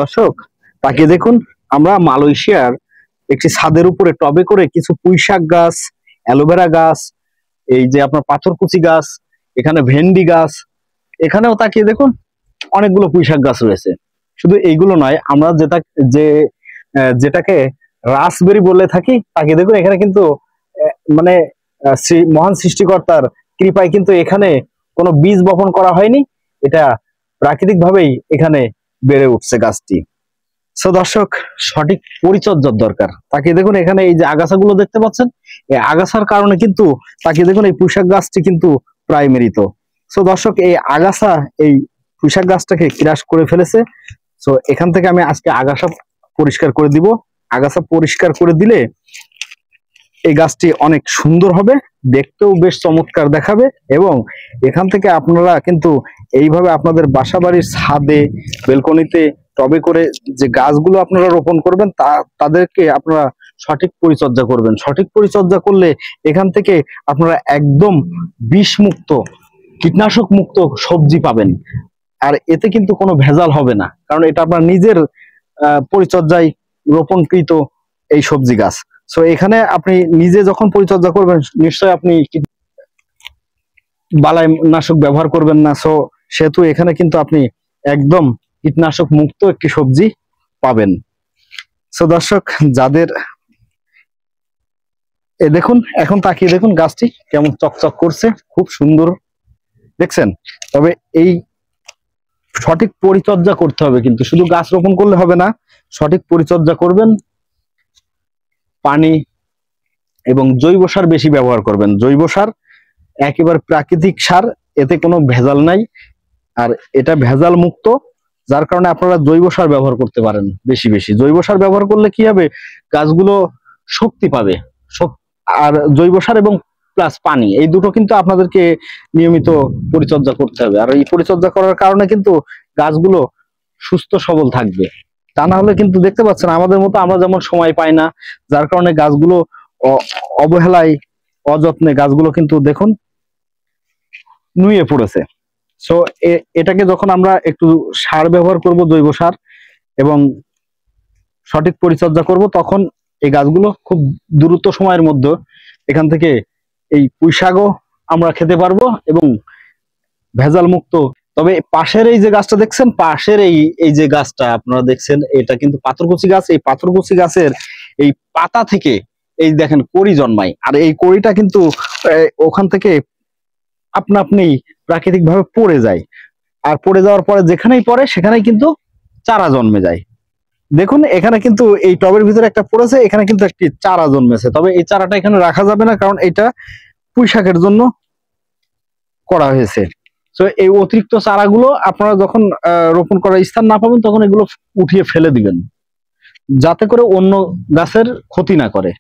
দর্শক তাকিয়ে দেখুন, আমরা মালয়েশিয়ার একটি ছাদের উপরে টবে করে কিছু পুঁইশাক গাছ, অ্যালোভেরা গাছ, এই যে আপনার পাথরকুচি গাছ, এখানে ভেন্ডি গাছ, এখানেও তাকিয়ে দেখুন অনেকগুলো পুঁইশাক গাছ রয়েছে। শুধু এইগুলো নয়, আমরা যেটাকে রাসবেরি বলে থাকি, তাকিয়ে দেখুন এখানে কিন্তু মানে মহান সৃষ্টিকর্তার কৃপায় কিন্তু এখানে কোনো বীজ বপন করা হয়নি, এটা প্রাকৃতিক ভাবেই এখানে বেড়ে উঠছে গাছটি। সো দর্শক, সঠিক পরিচর্যার দরকার। তাকিয়ে দেখুন এখানে এই যে আগাছাগুলো দেখতে পাচ্ছেন, এই আগাছার কারণে কিন্তু তাকিয়ে দেখুন এই পুঁইশাক গাছটি কিন্তু প্রায় মৃত। সো দর্শক, এই আগাছা এই পুঁইশাক গাছটাকে ক্রাশ করে ফেলেছে। সো এখান থেকে আমি আজকে আগাছা পরিষ্কার করে দিব। আগাছা পরিষ্কার করে দিলে এই গাছটি অনেক সুন্দর হবে, দেখতেও বেশ চমৎকার দেখাবে, এবং এখান থেকে আপনারা কিন্তু এইভাবে আপনাদের বাসা বাড়ির ছাদে, বেলকনিতে, টবে করে যে গাছগুলো আপনারা রোপণ করবেন তাদেরকে আপনারা সঠিক পরিচর্যা করবেন। সঠিক পরিচর্যা করলে এখান থেকে আপনারা একদম বিষমুক্ত, কীটনাশক মুক্ত সবজি পাবেন। আর এতে কিন্তু কোনো ভেজাল হবে না, কারণ এটা আপনার নিজের পরিচর্যায় রোপণকৃত এই সবজি গাছ। সো এখানে আপনি নিজে যখন পরিচর্যা করবেন, নিশ্চয় আপনি বালাইনাশক ব্যবহার করবেন না। সো সেহেতু এখানে কিন্তু আপনি একদম কীটনাশক মুক্ত একটি সবজি পাবেন। সো দর্শক, যাদের দেখুন, এখন তাকিয়ে দেখুন গাছটি কেমন চকচক করছে, খুব সুন্দর দেখছেন। তবে এই সঠিক পরিচর্যা করতে হবে, কিন্তু শুধু গাছ রোপণ করলে হবে না, সঠিক পরিচর্যা করবেন। পানি এবং জৈব সার বেশি ব্যবহার করবেন। জৈব সার একেবারে প্রাকৃতিক সার, এতে কোনো ভেজাল নাই, আর এটা ভেজাল মুক্ত, যার কারণে আপনারা জৈব সার ব্যবহার করতে পারেন বেশি বেশি। জৈব সার ব্যবহার করলে কি হবে, গাছগুলো শক্তি পাবে। আর জৈব সার এবং প্লাস পানি, এই দুটো কিন্তু আপনাদেরকে নিয়মিত পরিচর্যা করতে হবে। আর এই পরিচর্যা করার কারণে কিন্তু গাছগুলো সুস্থ সবল থাকবে। তা না হলে কিন্তু দেখতে পাচ্ছেন আমাদের মতো আমরা যেমন সময় পাই না, যার কারণে গাছগুলো অবহেলায়, অযত্নে গাছগুলো কিন্তু দেখুন নুয়ে পড়েছে। সো এটাকে যখন আমরা একটু সার ব্যবহার করব, জৈব সার, এবং সঠিক পরিচর্যা করব, তখন এই গাছগুলো খুব দ্রুত সময়ের মধ্যে এখান থেকে এই পুঁইশাকও আমরা খেতে পারবো এবং ভেজাল মুক্ত। তবে পাশের এই যে গাছটা দেখছেন, পাশের এই যে গাছটা আপনারা দেখছেন, এটা কিন্তু পাথরকুচি গাছ। এই পাথরকুচি গাছের এই পাতা থেকে এই দেখেন কড়ি জন্মায়, আর এই কড়িটা কিন্তু ওখান থেকে আপনি প্রাকৃতিক ভাবে পড়ে যায়, আর পড়ে যাওয়ার পরে যেখানেই পড়ে সেখানেই কিন্তু চারা জন্মে যায়। দেখুন এখানে কিন্তু এই টবের ভিতরে একটা পড়েছে, এখানে কিন্তু একটি চারা জন্মেছে। তবে এই চারাটা এখানে রাখা যাবে না, কারণ এটা পুঁইশাকের জন্য করা হয়েছে। তো এই অতিরিক্ত চারাগুলো আপনারা যখন রোপণ করার স্থান না পাবেন, তখন এগুলো উঠিয়ে ফেলে দিবেন, যাতে করে অন্য গাছের ক্ষতি না করে।